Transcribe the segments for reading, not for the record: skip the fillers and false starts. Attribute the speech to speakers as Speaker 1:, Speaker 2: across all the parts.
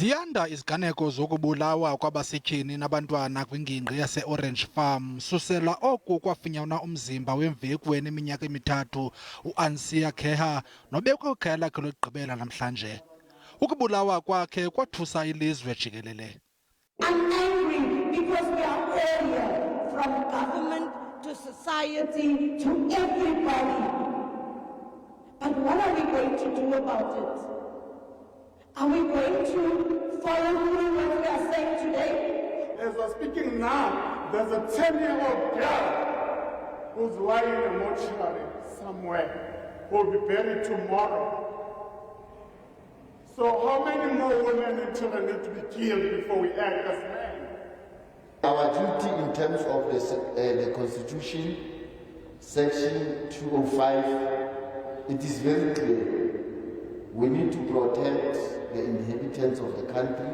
Speaker 1: Ziyanda iziganeko zokubulawa kwabasetyhini nabantwana kwingingqi yaseOrange Farm susela oku kwafunyanwa umzimba wemveku eneminyaka emithathu uAnsia Kheha nobekwe kwikhaya lakhe lokugqibela namhlanje. Ukubulawa kwakhe kwathusa ilizwe jikelele.
Speaker 2: I'm angry because we are all here, from government to society to everybody. But what are we going to do about it? Are we going to follow through what we are saying today?
Speaker 3: As we're speaking now, there's a 10-year-old girl who's lying in a mortuary somewhere, who will be buried tomorrow. So how many more women and children need to be killed before we act as men?
Speaker 4: Our duty in terms of the Constitution, Section 205, it is very clear. We need to protect the inhabitants of the country.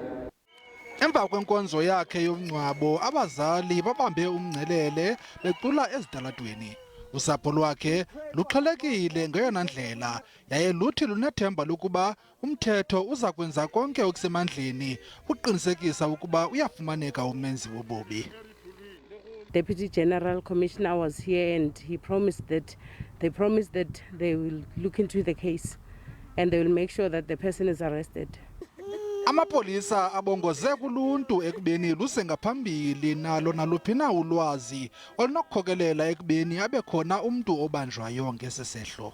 Speaker 1: Emva kwenkonzo yakhe yomngcwabo, abazali babambe umngcelele becula ezitalatweni. Usapho lwakhe luxhelekile ngeyona ndlela yaye luthi lunethemba lokuba umthetho uza kwenza konke okusemandleni uqinisekisa ukuba uyafumaneka umenzi wobubi.
Speaker 5: Deputy General Commissioner was here and they promised that they will look into the case and they will make sure that the person is arrested.
Speaker 1: Amapolisa abongoze kuluntu ekubeni lusengaphambili nalo naluphi na ulwazi olunokukhokelela ekubeni abe khona umntu obanjwayo ngesisehlo.